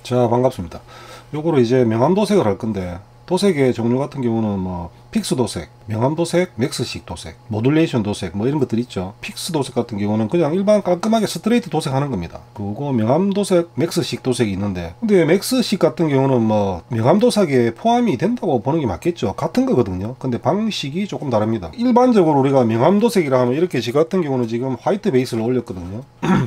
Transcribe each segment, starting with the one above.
자, 반갑습니다. 요거로 이제 명암 도색을 할 건데, 도색의 종류 같은 경우는 뭐 픽스 도색, 명암 도색, 맥스식 도색, 모듈레이션 도색 뭐 이런 것들 있죠. 픽스 도색 같은 경우는 그냥 일반 깔끔하게 스트레이트 도색하는 겁니다. 그리고 명암 도색, 맥스식 도색이 있는데, 근데 맥스식 같은 경우는 뭐 명암 도색에 포함이 된다고 보는 게 맞겠죠. 같은 거거든요. 근데 방식이 조금 다릅니다. 일반적으로 우리가 명암 도색이라 하면 이렇게 지 같은 경우는 지금 화이트 베이스를 올렸거든요.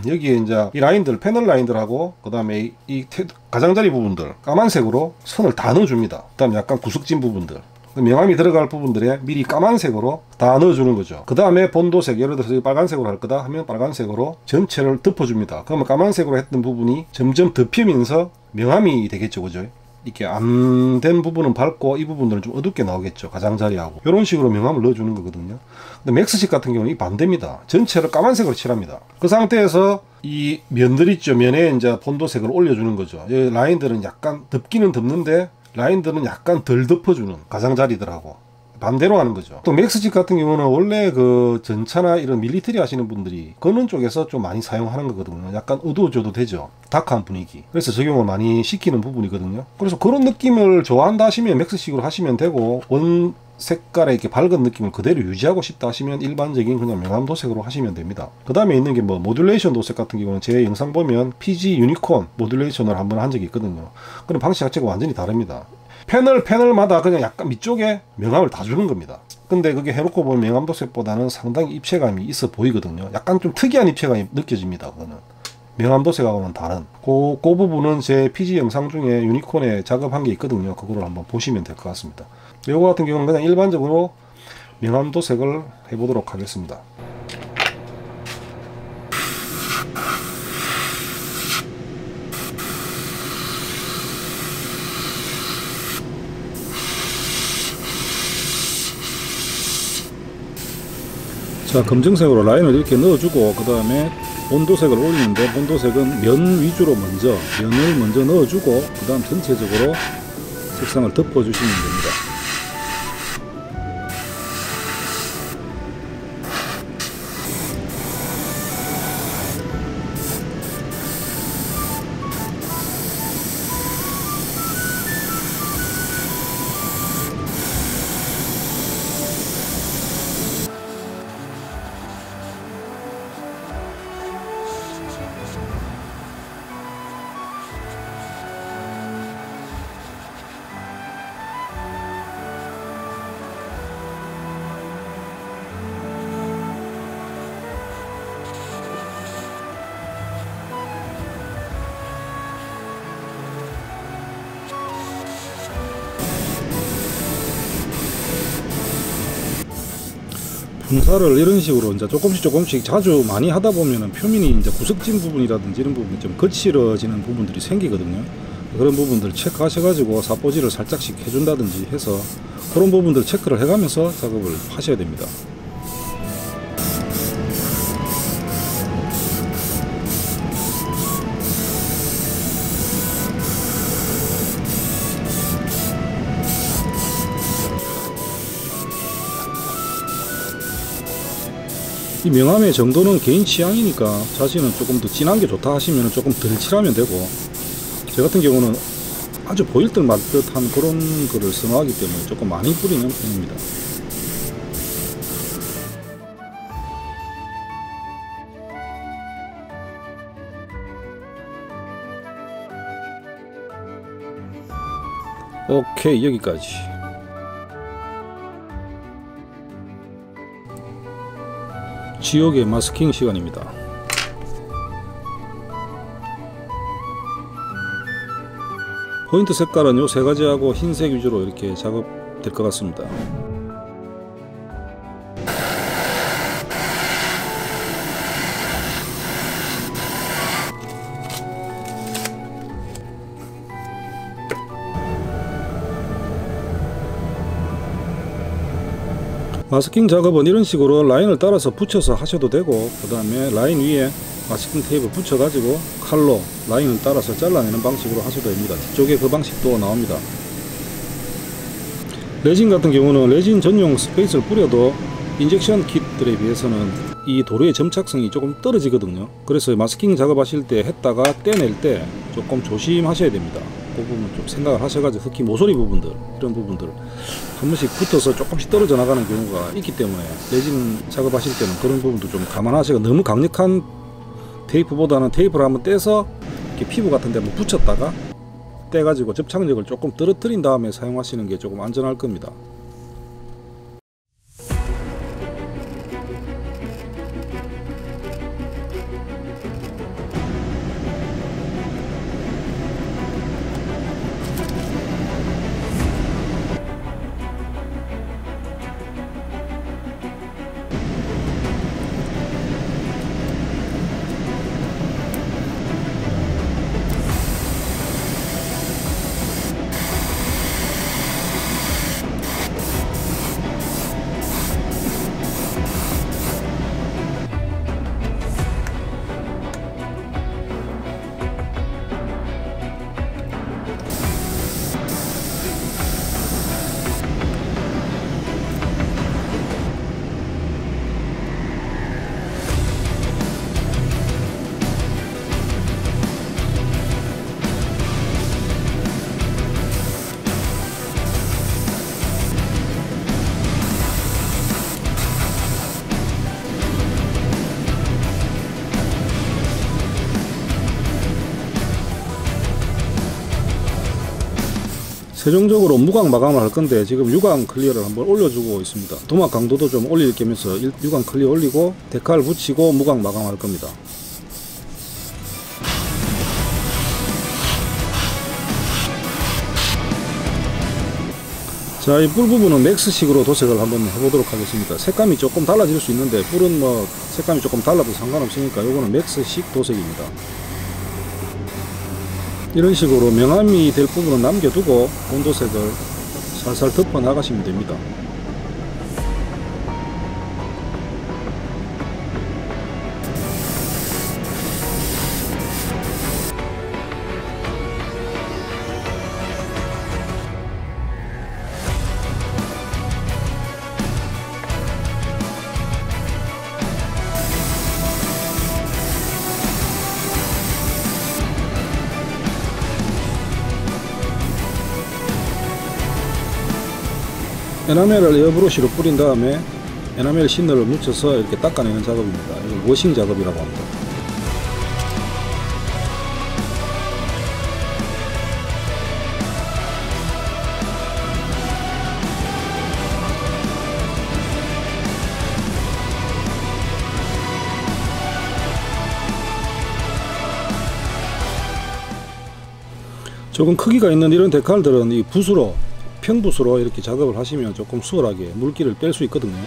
여기에 이제 이 라인들, 패널 라인들하고 그 다음에 이 가장자리 부분들 까만색으로 선을 다 넣어줍니다. 그 다음에 약간 구석진 부분들, 명암이 들어갈 부분들에 미리 까만색으로 다 넣어주는 거죠. 그 다음에 본도색, 예를 들어서 빨간색으로 할 거다 하면 빨간색으로 전체를 덮어줍니다. 그러면 까만색으로 했던 부분이 점점 덮이면서 명암이 되겠죠, 그죠? 이렇게 안 된 부분은 밝고 이 부분들은 좀 어둡게 나오겠죠, 가장자리하고. 이런 식으로 명암을 넣어주는 거거든요. 근데 맥스식 같은 경우는 이 반대입니다. 전체를 까만색으로 칠합니다. 그 상태에서 이 면들 있죠, 면에 이제 본도색을 올려주는 거죠. 이 라인들은 약간 덮기는 덮는데 라인들은 약간 덜 덮어주는, 가장자리들하고 반대로 하는 거죠. 또 맥스식 같은 경우는 원래 그 전차나 이런 밀리터리 하시는 분들이 그런 쪽에서 좀 많이 사용하는 거거든요. 약간 어두워져도 되죠, 다크한 분위기. 그래서 적용을 많이 시키는 부분이거든요. 그래서 그런 느낌을 좋아한다 하시면 맥스식으로 하시면 되고, 원 색깔의 이렇게 밝은 느낌을 그대로 유지하고 싶다 하시면 일반적인 그냥 명암 도색으로 하시면 됩니다. 그 다음에 있는 게 뭐 모듈레이션 도색 같은 경우는 제 영상 보면 PG 유니콘 모듈레이션을 한번 한 적이 있거든요. 그럼 방식 자체가 완전히 다릅니다. 패널마다 그냥 약간 밑쪽에 명암을 다 주는 겁니다. 근데 그게 해놓고 보면 명암 도색보다는 상당히 입체감이 있어 보이거든요. 약간 좀 특이한 입체감이 느껴집니다. 그거는 명암 도색하고는 다른 그 부분은 제 PG 영상 중에 유니콘에 작업한 게 있거든요. 그거를 한번 보시면 될 것 같습니다. 요거 같은 경우는 그냥 일반적으로 명암 도색을 해보도록 하겠습니다. 자, 검정색으로 라인을 이렇게 넣어주고, 그 다음에 본도색을 올리는데, 본도색은 면 위주로 면을 먼저 넣어주고, 그 다음 전체적으로 색상을 덮어주시면 됩니다. 분사를 이런 식으로 이제 조금씩 자주 많이 하다 보면은 표면이 이제 구석진 부분이라든지 이런 부분이 좀 거칠어지는 부분들이 생기거든요. 그런 부분들 체크하셔가지고 사포질을 살짝씩 해준다든지 해서 그런 부분들 체크를 해가면서 작업을 하셔야 됩니다. 이 명암의 정도는 개인 취향이니까 자신은 조금 더 진한 게 좋다 하시면 조금 덜 칠하면 되고, 제 같은 경우는 아주 보일 듯 말 듯한 그런 거를 선호하기 때문에 조금 많이 뿌리는 편입니다. 오케이, 여기까지. 지옥의 마스킹 시간입니다. 포인트 색깔은 요 세 가지하고 흰색 위주로 이렇게 작업될 것 같습니다. 마스킹 작업은 이런 식으로 라인을 따라서 붙여서 하셔도 되고, 그 다음에 라인 위에 마스킹 테이프 붙여 가지고 칼로 라인을 따라서 잘라내는 방식으로 하셔도 됩니다. 뒤쪽에 그 방식도 나옵니다. 레진 같은 경우는 레진 전용 스페이스를 뿌려도 인젝션 킷들에 비해서는 이 도료의 점착성이 조금 떨어지거든요. 그래서 마스킹 작업하실 때 했다가 떼낼 때 조금 조심하셔야 됩니다. 그 부분 좀 생각을 하셔가지고, 특히 모서리 부분들, 이런 부분들 한 번씩 붙어서 조금씩 떨어져 나가는 경우가 있기 때문에 레진 작업하실 때는 그런 부분도 좀 감안하시고, 너무 강력한 테이프보다는 테이프를 한번 떼서 이렇게 피부 같은 데 한번 붙였다가 떼가지고 접착력을 조금 떨어뜨린 다음에 사용하시는 게 조금 안전할 겁니다. 최종적으로 무광 마감을 할 건데, 지금 유광 클리어를 한번 올려주고 있습니다. 도막 강도도 좀 올릴 겸해서 유광 클리어 올리고 데칼 붙이고 무광 마감할 겁니다. 자, 이 뿔 부분은 맥스식으로 도색을 한번 해보도록 하겠습니다. 색감이 조금 달라질 수 있는데, 뿔은 뭐 색감이 조금 달라도 상관없으니까 요거는 맥스식 도색입니다. 이런 식으로 명암이 될 부분은 남겨두고 본도색을 살살 덮어 나가시면 됩니다. 에나멜을 에어브러쉬로 뿌린 다음에 에나멜 시너를 묻혀서 이렇게 닦아내는 작업입니다. 이걸 워싱 작업이라고 합니다. 조금 크기가 있는 이런 데칼들은 이 붓으로, 평붓으로 이렇게 작업을 하시면 조금 수월하게 물기를 뺄 수 있거든요.